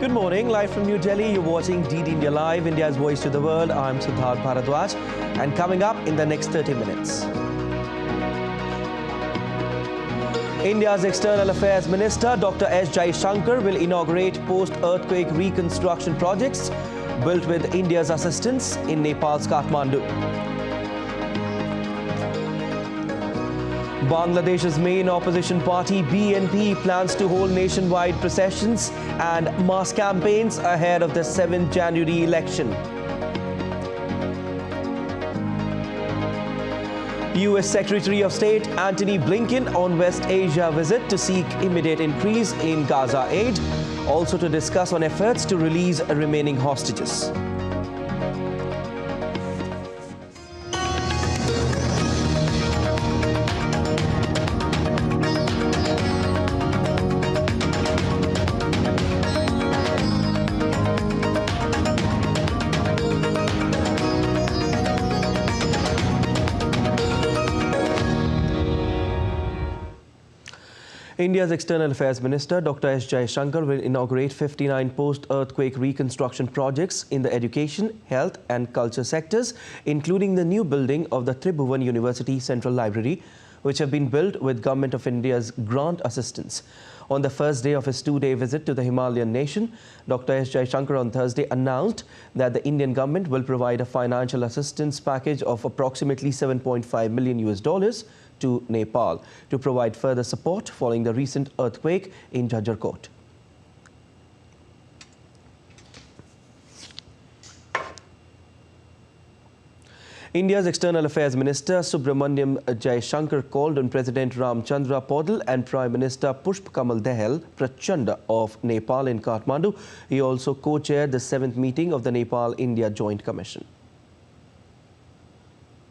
Good morning, live from New Delhi. You're watching DD India Live, India's voice to the world. I'm Siddharth Bharadwaj, and coming up in the next 30 minutes. India's External Affairs Minister Dr. S. Jaishankar will inaugurate post-earthquake reconstruction projects built with India's assistance in Nepal's Kathmandu. Bangladesh's main opposition party BNP plans to hold nationwide processions and mass campaigns ahead of the 7th January election. US Secretary of State Antony Blinken on West Asia visit to seek immediate increase in Gaza aid, also to discuss on efforts to release remaining hostages. India's External Affairs Minister Dr. S. Jaishankar will inaugurate 59 post-earthquake reconstruction projects in the education, health and culture sectors, including the new building of the Tribhuvan University Central Library, which have been built with Government of India's grant assistance. On the first day of his two-day visit to the Himalayan nation, Dr. S. Jaishankar on Thursday announced that the Indian government will provide a financial assistance package of approximately $7.5 million to Nepal to provide further support following the recent earthquake in Jaipur. India's External Affairs Minister Subramaniam Jaishankar called on President Ramchandra Podal and Prime Minister Pushp Kamal Dahal Prachanda of Nepal in Kathmandu. He also co-chaired the 7th meeting of the Nepal-India Joint Commission.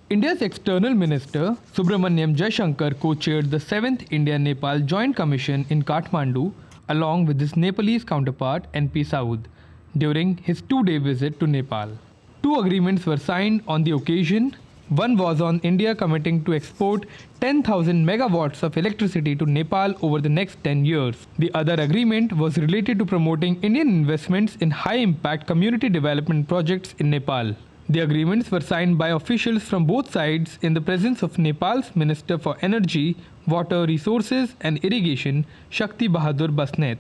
India's External Minister Subramaniam Jaishankar co-chaired the 7th India-Nepal Joint Commission in Kathmandu along with his Nepalese counterpart NP Saud during his two-day visit to Nepal. Two agreements were signed on the occasion. One was on India committing to export 10,000 megawatts of electricity to Nepal over the next 10 years. The other agreement was related to promoting Indian investments in high-impact community development projects in Nepal. The agreements were signed by officials from both sides in the presence of Nepal's Minister for Energy, Water Resources and Irrigation, Shakti Bahadur Basnet.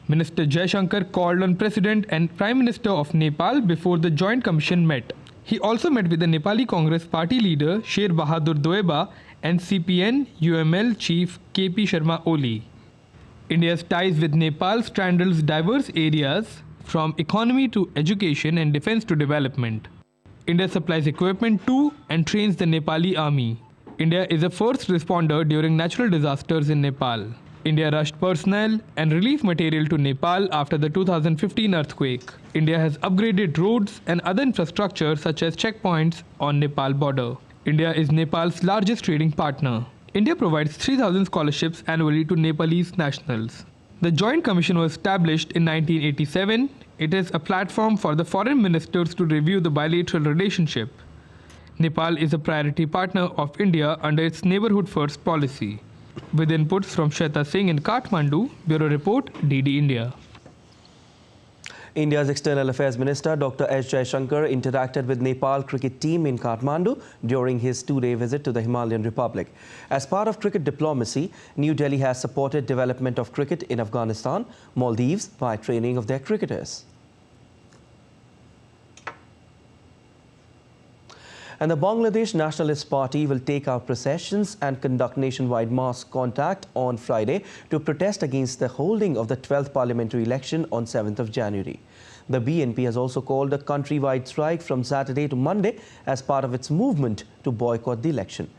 Minister Jaishankar called on President and Prime Minister of Nepal before the Joint Commission met. He also met with the Nepali Congress Party leader Sher Bahadur Doeba and CPN UML chief KP Sharma Oli. India's ties with Nepal straddles diverse areas from economy to education and defense to development. India supplies equipment to and trains the Nepali army. India is a first responder during natural disasters in Nepal. India rushed personnel and relief material to Nepal after the 2015 earthquake. India has upgraded roads and other infrastructure such as checkpoints on Nepal border. India is Nepal's largest trading partner. India provides 3,000 scholarships annually to Nepalese nationals. The Joint Commission was established in 1987. It is a platform for the foreign ministers to review the bilateral relationship. Nepal is a priority partner of India under its Neighbourhood First policy. With inputs from Shweta Singh in Kathmandu, Bureau Report, DD India. India's External Affairs Minister Dr. S. Jaishankar interacted with Nepal cricket team in Kathmandu during his two-day visit to the Himalayan Republic. As part of cricket diplomacy, New Delhi has supported development of cricket in Afghanistan, Maldives by training of their cricketers. And the Bangladesh Nationalist Party will take out processions and conduct nationwide mass contact on Friday to protest against the holding of the 12th parliamentary election on 7th of January. The BNP has also called a countrywide strike from Saturday to Monday as part of its movement to boycott the election.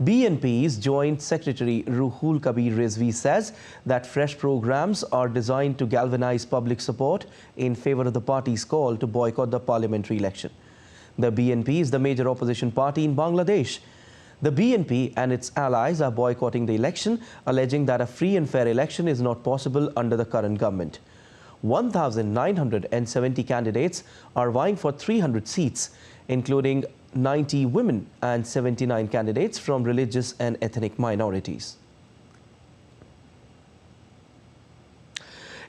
BNP's Joint Secretary Ruhul Kabir Rizvi says that fresh programs are designed to galvanize public support in favor of the party's call to boycott the parliamentary election. The BNP is the major opposition party in Bangladesh. The BNP and its allies are boycotting the election, alleging that a free and fair election is not possible under the current government. 1,970 candidates are vying for 300 seats, including 90 women and 79 candidates from religious and ethnic minorities.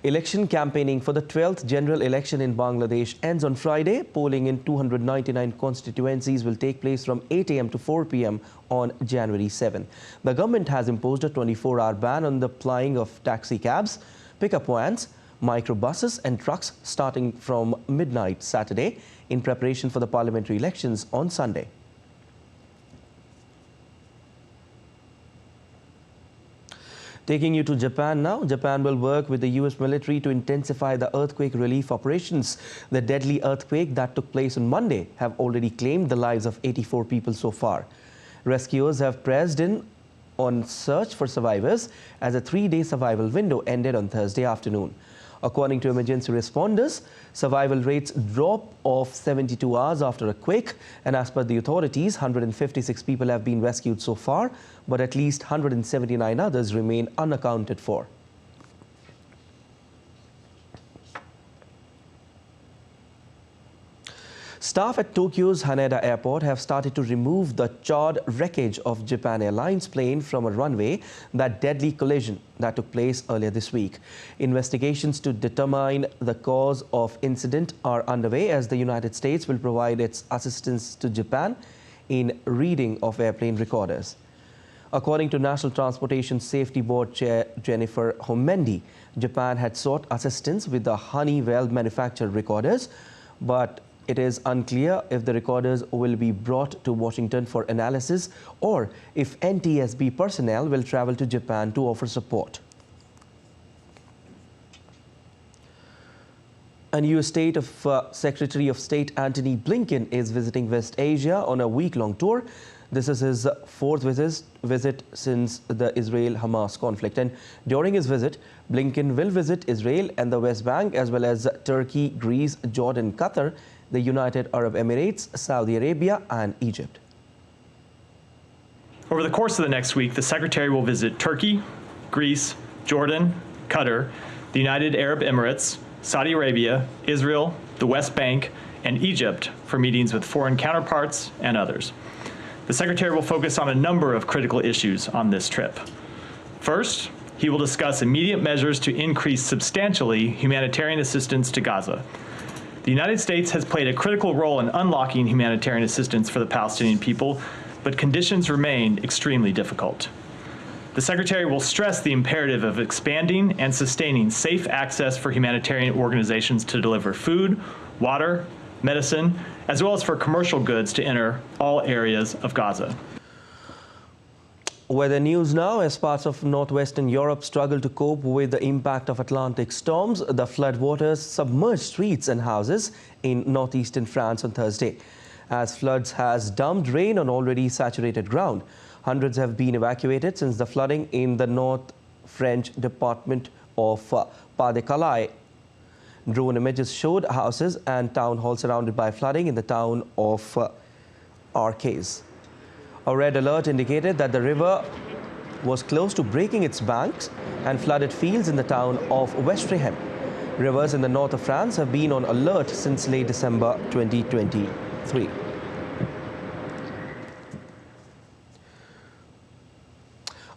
Election campaigning for the 12th general election in Bangladesh ends on Friday. Polling in 299 constituencies will take place from 8 a.m. to 4 p.m. on January 7. The government has imposed a 24-hour ban on the plying of taxi cabs, pickup vans, microbuses and trucks starting from midnight Saturday in preparation for the parliamentary elections on Sunday. Taking you to Japan now. Japan will work with the US military to intensify the earthquake relief operations. The deadly earthquake that took place on Monday have already claimed the lives of 84 people so far. Rescuers have pressed in on search for survivors as a 3-day survival window ended on Thursday afternoon. According to emergency responders, survival rates drop off 72 hours after a quake, and as per the authorities, 156 people have been rescued so far, but at least 179 others remain unaccounted for. Staff at Tokyo's Haneda Airport have started to remove the charred wreckage of Japan Airlines plane from a runway, that deadly collision that took place earlier this week. Investigations to determine the cause of incident are underway as the United States will provide its assistance to Japan in reading of airplane recorders. According to National Transportation Safety Board Chair Jennifer Homendi, Japan had sought assistance with the Honeywell manufactured recorders, but it is unclear if the recorders will be brought to Washington for analysis or if NTSB personnel will travel to Japan to offer support. A new Secretary of State Antony Blinken is visiting West Asia on a week-long tour. This is his fourth visit since the Israel-Hamas conflict. And during his visit, Blinken will visit Israel and the West Bank, as well as Turkey, Greece, Jordan, Qatar, the United Arab Emirates, Saudi Arabia and Egypt. Over the course of the next week, the Secretary will visit Turkey, Greece, Jordan, Qatar, the United Arab Emirates, Saudi Arabia, Israel, the West Bank, and Egypt for meetings with foreign counterparts and others. The Secretary will focus on a number of critical issues on this trip. First, he will discuss immediate measures to increase substantially humanitarian assistance to Gaza. The United States has played a critical role in unlocking humanitarian assistance for the Palestinian people, but conditions remain extremely difficult. The Secretary will stress the imperative of expanding and sustaining safe access for humanitarian organizations to deliver food, water, medicine, as well as for commercial goods to enter all areas of Gaza. Weather news now. As parts of northwestern Europe struggle to cope with the impact of Atlantic storms, the floodwaters submerged streets and houses in northeastern France on Thursday. As floods has dumped rain on already saturated ground, hundreds have been evacuated since the flooding in the North French department of Pas-de-Calais. Drone images showed houses and town halls surrounded by flooding in the town of Arques. A red alert indicated that the river was close to breaking its banks and flooded fields in the town of Westreham. Rivers in the north of France have been on alert since late December 2023.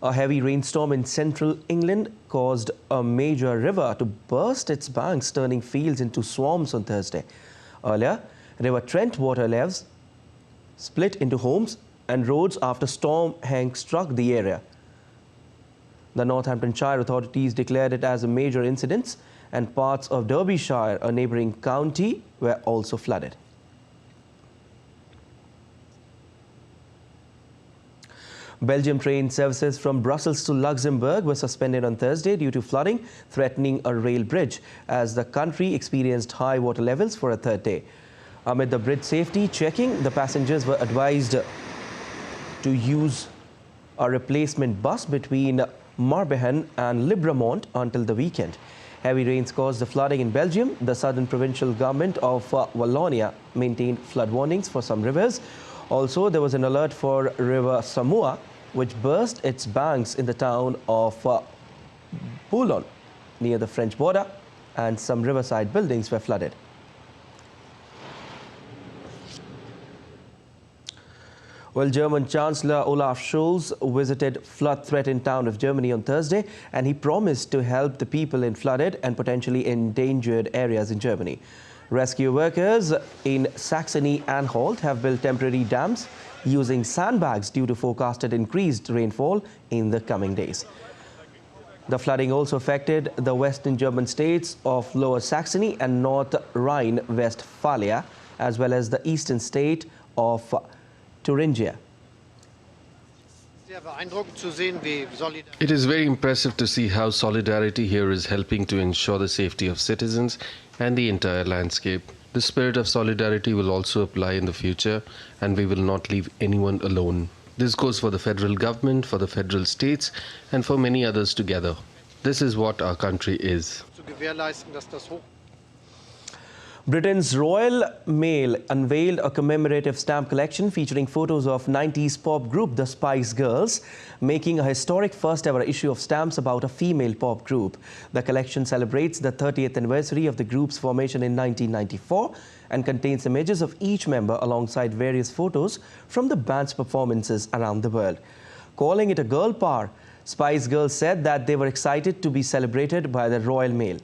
A heavy rainstorm in central England caused a major river to burst its banks, turning fields into swamps on Thursday. Earlier, River Trent water levels split into homes and roads after Storm Hank struck the area. The Northamptonshire authorities declared it as a major incident, and parts of Derbyshire, a neighbouring county, were also flooded. Belgium train services from Brussels to Luxembourg were suspended on Thursday due to flooding threatening a rail bridge, as the country experienced high water levels for a third day. Amid the bridge safety checking, the passengers were advised to use a replacement bus between Marbehen and Libramont until the weekend. Heavy rains caused the flooding in Belgium. The southern provincial government of Wallonia maintained flood warnings for some rivers. Also, there was an alert for River Samoa, which burst its banks in the town of Boulogne near the French border, and some riverside buildings were flooded. Well, German Chancellor Olaf Scholz visited flood-threatened town of Germany on Thursday, and he promised to help the people in flooded and potentially endangered areas in Germany. Rescue workers in Saxony-Anhalt have built temporary dams using sandbags due to forecasted increased rainfall in the coming days. The flooding also affected the western German states of Lower Saxony and North Rhine-Westphalia, as well as the eastern state of Thuringia. It is very impressive to see how solidarity here is helping to ensure the safety of citizens and the entire landscape. The spirit of solidarity will also apply in the future, and we will not leave anyone alone. This goes for the federal government, for the federal states, and for many others together. This is what our country is. Britain's Royal Mail unveiled a commemorative stamp collection featuring photos of 90s pop group The Spice Girls, making a historic first-ever issue of stamps about a female pop group. The collection celebrates the 30th anniversary of the group's formation in 1994 and contains images of each member alongside various photos from the band's performances around the world. Calling it a girl power, Spice Girls said that they were excited to be celebrated by the Royal Mail.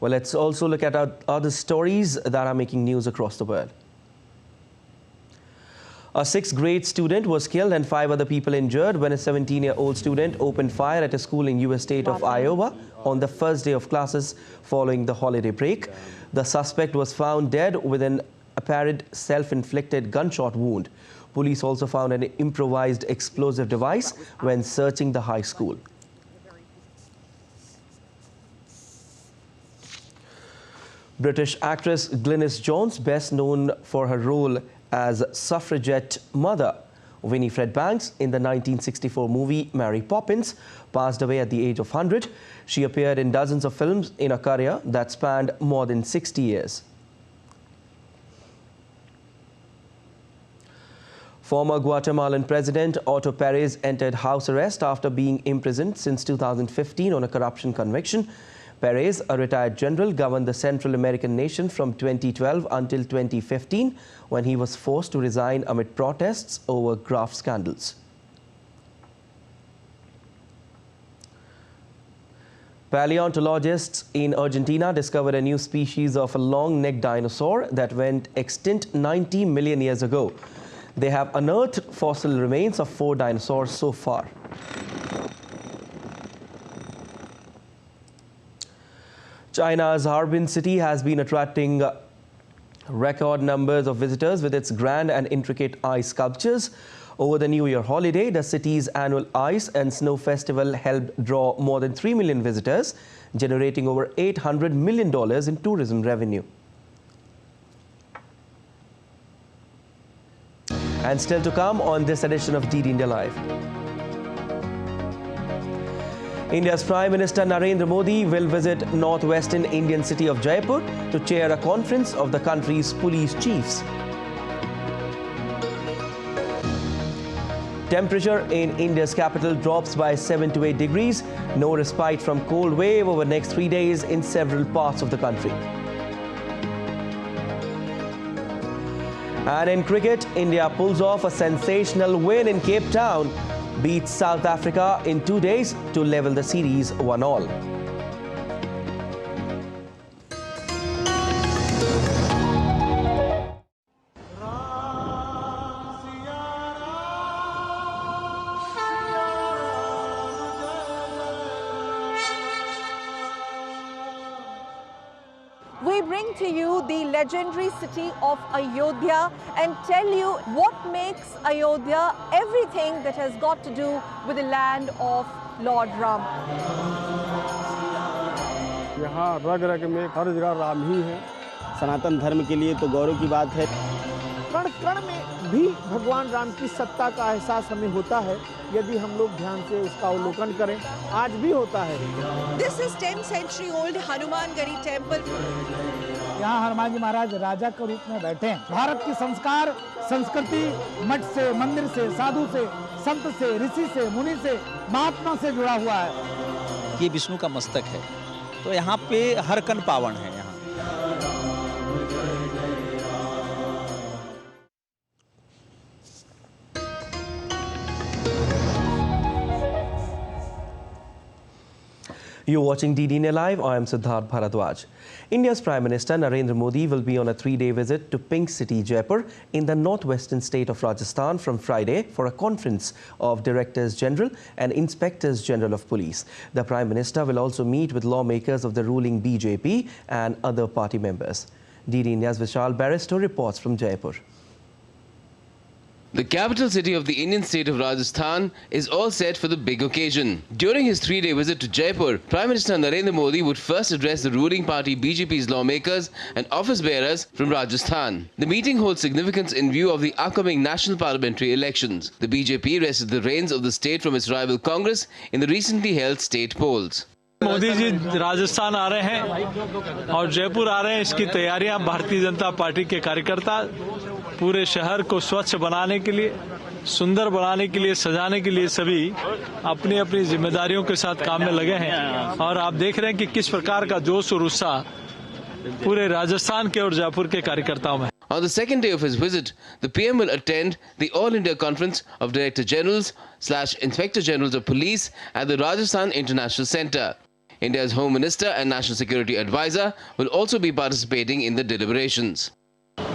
Well, let's also look at other stories that are making news across the world. A 6th grade student was killed and 5 other people injured when a 17-year-old student opened fire at a school in U.S. state of Iowa on the first day of classes following the holiday break. The suspect was found dead with an apparent self-inflicted gunshot wound. Police also found an improvised explosive device when searching the high school. British actress Glynis Jones, best known for her role as suffragette mother Winifred Banks in the 1964 movie Mary Poppins, passed away at the age of 100. She appeared in dozens of films in a career that spanned more than 60 years. Former Guatemalan President Otto Perez entered house arrest after being imprisoned since 2015 on a corruption conviction. Perez, a retired general, governed the Central American nation from 2012 until 2015, when he was forced to resign amid protests over graft scandals. Paleontologists in Argentina discovered a new species of a long-necked dinosaur that went extinct 90 million years ago. They have unearthed fossil remains of 4 dinosaurs so far. China's Harbin city has been attracting record numbers of visitors with its grand and intricate ice sculptures. Over the New Year holiday, the city's annual ice and snow festival helped draw more than 3 million visitors, generating over $800 million in tourism revenue. And still to come on this edition of DD India Live. India's Prime Minister Narendra Modi will visit northwestern Indian city of Jaipur to chair a conference of the country's police chiefs. Temperature in India's capital drops by 7 to 8 degrees. No respite from cold wave over the next 3 days in several parts of the country. And in cricket, India pulls off a sensational win in Cape Town, beats South Africa in 2 days to level the series 1-1. We bring to you the legendary city of Ayodhya and tell you what makes Ayodhya everything that has got to do with the land of Lord Ram. यहाँ रग रग में हर जगह राम ही है। सनातन धर्म के लिए तो गौरव की बात है। कण कण में भी भगवान राम की सत्ता का एहसास हमें होता है यदि हम लोग ध्यान से उसका अवलोकन करें। आज भी होता है। This is 10th century old Hanuman Gari temple. यहाँ हनुमान जी महाराज राजा के रूप में बैठे हैं। भारत की संस्कार, संस्कृति मठ से, मंदिर से, साधु से, संत से, ऋषि से, मुनि से, महात्मा से जुड़ा हुआ है। ये विष्णु का मस्तक है, तो यहाँ पे हर कण पावन है। यहाँ You're watching DD India Live. I am Siddharth Bharadwaj. India's Prime Minister Narendra Modi will be on a 3-day visit to Pink City, Jaipur, in the northwestern state of Rajasthan from Friday for a conference of Directors General and Inspectors General of Police. The Prime Minister will also meet with lawmakers of the ruling BJP and other party members. DD India's Vishal Barristo reports from Jaipur. The capital city of the Indian state of Rajasthan is all set for the big occasion. During his 3-day visit to Jaipur, Prime Minister Narendra Modi would first address the ruling party BJP's lawmakers and office bearers from Rajasthan. The meeting holds significance in view of the upcoming national parliamentary elections. The BJP wrested the reins of the state from its rival Congress in the recently held state polls. Modi ji Rajasthan आ रहे हैं और जयपुर आ रहे हैं। इसकी तैयारियां Bharatiya Janata party के कार्यकर्ता पूरे शहर को स्वच्छ बनाने के लिए, सुंदर बनाने के लिए, सजाने के लिए सभी अपनी अपनी जिम्मेदारियों के साथ काम में लगे हैं। और आप देख रहे हैं कि किस प्रकार का जोश और उत्साह पूरे राजस्थान के और जयपुर के कार्यकर्ताओं में। On the second day of his visit, the PM will attend the All India Conference of Director Generals / Inspector Generals of Police at the Rajasthan International Centre. India's Home Minister and National Security Advisor will also be participating in the deliberations.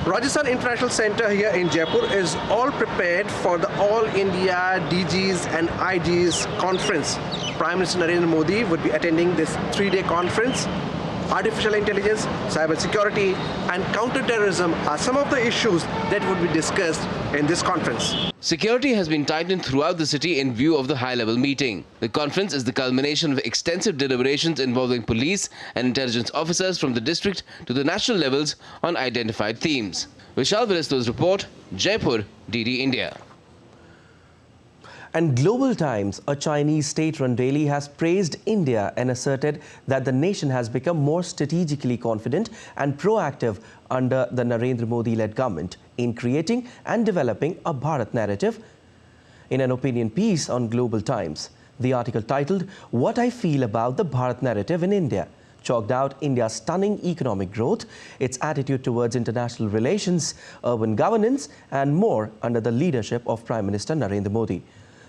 Rajasthan International Centre here in Jaipur is all prepared for the All India DGs and IGs conference. Prime Minister Narendra Modi would be attending this 3-day conference. Artificial intelligence, cyber security and counter-terrorism are some of the issues that would be discussed in this conference. Security has been tightened throughout the city in view of the high-level meeting. The conference is the culmination of extensive deliberations involving police and intelligence officers from the district to the national levels on identified themes. Vishal Barristo's report, Jaipur, DD India. And Global Times, a Chinese state-run daily, has praised India and asserted that the nation has become more strategically confident and proactive under the Narendra Modi-led government in creating and developing a Bharat narrative. In an opinion piece on Global Times, the article titled, "What I Feel About the Bharat Narrative in India," chalked out India's stunning economic growth, its attitude towards international relations, urban governance and more under the leadership of Prime Minister Narendra Modi.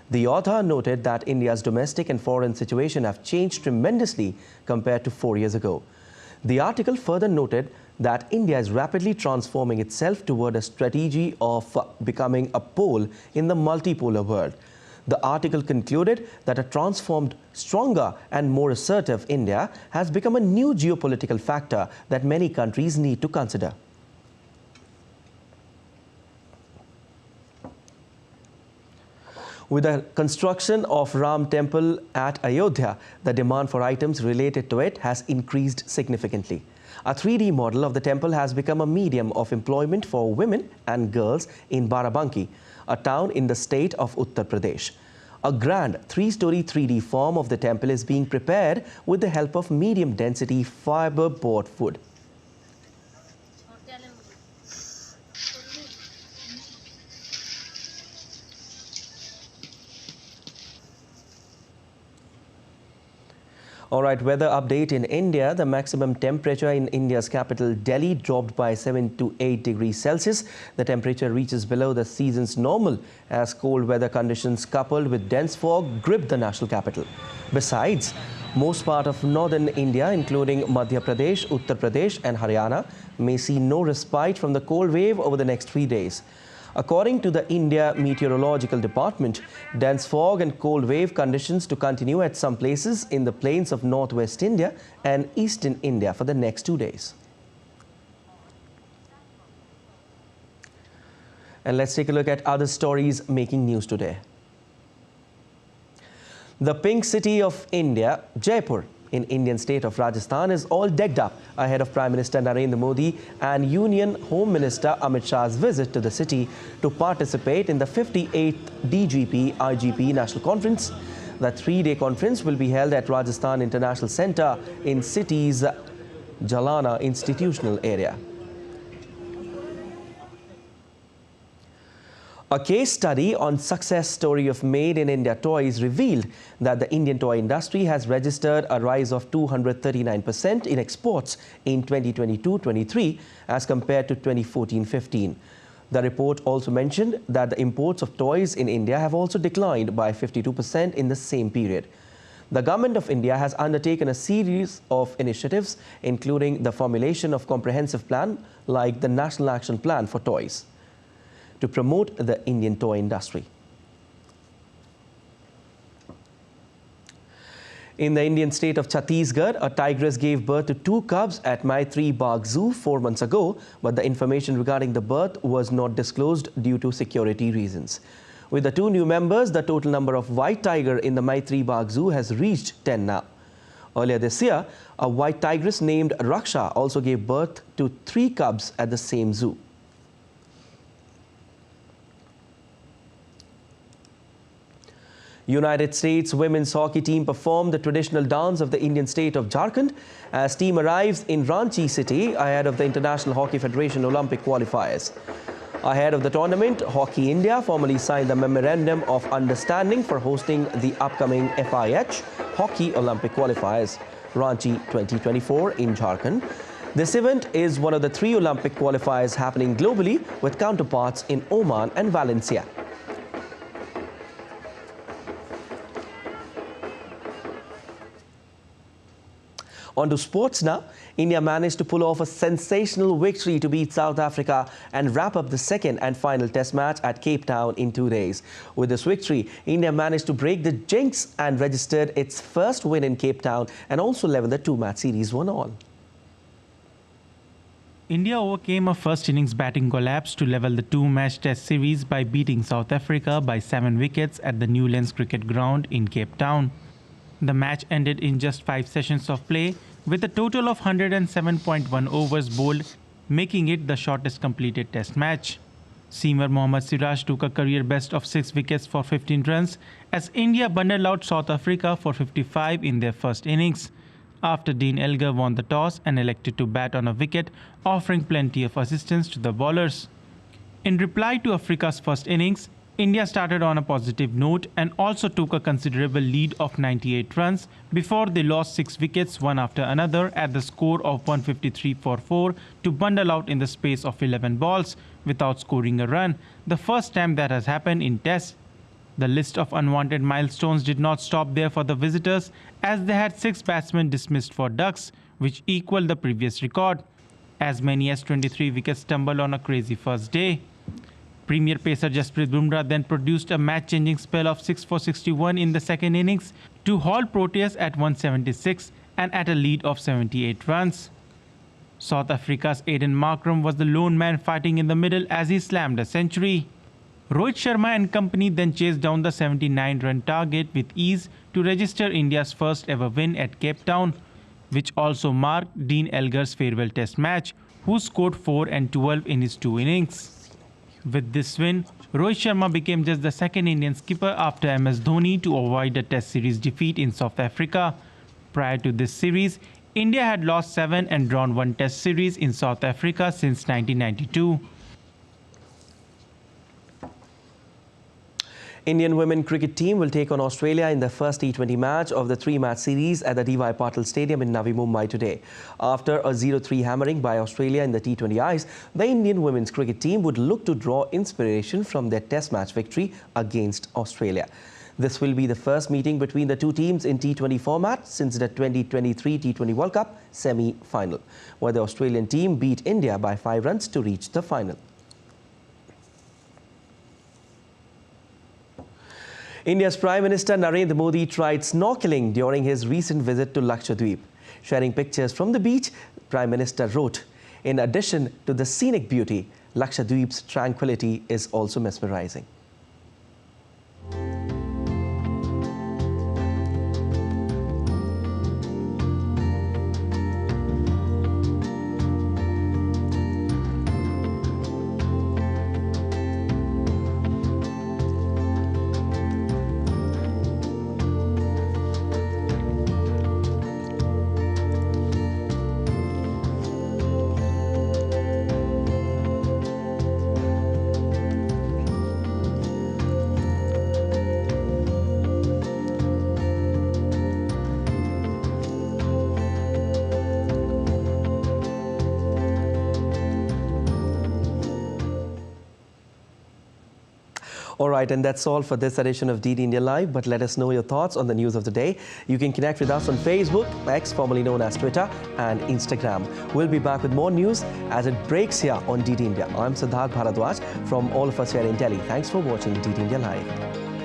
The author noted that India's domestic and foreign situation have changed tremendously compared to 4 years ago. The article further noted that India is rapidly transforming itself toward a strategy of becoming a pole in the multipolar world. The article concluded that a transformed, stronger and more assertive India has become a new geopolitical factor that many countries need to consider. With the construction of Ram Temple at Ayodhya, the demand for items related to it has increased significantly. A 3D model of the temple has become a medium of employment for women and girls in Barabanki, a town in the state of Uttar Pradesh. A grand 3-story 3D form of the temple is being prepared with the help of medium-density fiber-board wood. All right, weather update in India. The maximum temperature in India's capital, Delhi, dropped by 7 to 8 degrees Celsius. The temperature reaches below the season's normal as cold weather conditions coupled with dense fog grip the national capital. Besides, most part of northern India, including Madhya Pradesh, Uttar Pradesh and Haryana, may see no respite from the cold wave over the next 3 days. According to the India Meteorological Department, dense fog and cold wave conditions to continue at some places in the plains of northwest India and eastern India for the next 2 days. And let's take a look at other stories making news today. The Pink City of India, Jaipur, in Indian state of Rajasthan, is all decked up ahead of Prime Minister Narendra Modi and Union Home Minister Amit Shah's visit to the city to participate in the 58th DGP-IGP National Conference. The 3-day conference will be held at Rajasthan International Centre in city's Jalana institutional area. A case study on success story of Made in India toys revealed that the Indian toy industry has registered a rise of 239% in exports in 2022-23 as compared to 2014-15. The report also mentioned that the imports of toys in India have also declined by 52% in the same period. The Government of India has undertaken a series of initiatives, including the formulation of comprehensive plan like the National Action Plan for Toys, to promote the Indian toy industry. In the Indian state of Chhattisgarh, a tigress gave birth to 2 cubs at Maitri Bagh Zoo 4 months ago, but the information regarding the birth was not disclosed due to security reasons. With the 2 new members, the total number of white tiger in the Maitri Bagh Zoo has reached 10 now. Earlier this year, a white tigress named Raksha also gave birth to 3 cubs at the same zoo. United States women's hockey team performed the traditional dance of the Indian state of Jharkhand as team arrives in Ranchi city ahead of the International Hockey Federation Olympic qualifiers. Ahead of the tournament, Hockey India formally signed the Memorandum of Understanding for hosting the upcoming FIH Hockey Olympic qualifiers, Ranchi 2024 in Jharkhand. This event is one of the 3 Olympic qualifiers happening globally with counterparts in Oman and Valencia. On to sports now. India managed to pull off a sensational victory to beat South Africa and wrap up the second and final test match at Cape Town in 2 days. With this victory, India managed to break the jinx and registered its first win in Cape Town and also leveled the 2-match series 1-1. India overcame a first innings batting collapse to level the 2-match test series by beating South Africa by 7 wickets at the Newlands Cricket Ground in Cape Town. The match ended in just 5 sessions of play, with a total of 107.1 overs bowled, making it the shortest completed test match. Seamer Mohammad Siraj took a career best of 6 wickets for 15 runs as India bundled out South Africa for 55 in their first innings. After Dean Elgar won the toss and elected to bat on a wicket, offering plenty of assistance to the bowlers. In reply to Africa's first innings, India started on a positive note and also took a considerable lead of 98 runs before they lost 6 wickets one after another at the score of 153 for 4 to bundle out in the space of 11 balls without scoring a run, the first time that has happened in Tests. The list of unwanted milestones did not stop there for the visitors as they had 6 batsmen dismissed for ducks, which equaled the previous record. As many as 23 wickets tumbled on a crazy first day. Premier pacer Jasprit Bumrah then produced a match-changing spell of 6 for 61 in the second innings to halt Proteas at 176 and at a lead of 78 runs. South Africa's Aiden Markram was the lone man fighting in the middle as he slammed a century. Rohit Sharma and company then chased down the 79-run target with ease to register India's first ever win at Cape Town, which also marked Dean Elgar's farewell test match, who scored 4 and 12 in his 2 innings. With this win, Rohit Sharma became just the second Indian skipper after MS Dhoni to avoid a test series defeat in South Africa. Prior to this series, India had lost 7 and drawn 1 test series in South Africa since 1992. Indian women cricket team will take on Australia in the first T20 match of the 3-match series at the D.Y. Patil Stadium in Navi Mumbai today. After a 0-3 hammering by Australia in the T20 Ice, the Indian women's cricket team would look to draw inspiration from their test match victory against Australia. This will be the first meeting between the 2 teams in T20 format since the 2023 T20 World Cup semi-final, where the Australian team beat India by 5 runs to reach the final. India's Prime Minister Narendra Modi tried snorkeling during his recent visit to Lakshadweep. Sharing pictures from the beach, Prime Minister wrote, "In addition to the scenic beauty, Lakshadweep's tranquility is also mesmerizing." All right, and that's all for this edition of DD India Live. But let us know your thoughts on the news of the day. You can connect with us on Facebook, X, formerly known as Twitter, and Instagram. We'll be back with more news as it breaks here on DD India. I'm Siddharth Bharadwaj from all of us here in Delhi. Thanks for watching DD India Live.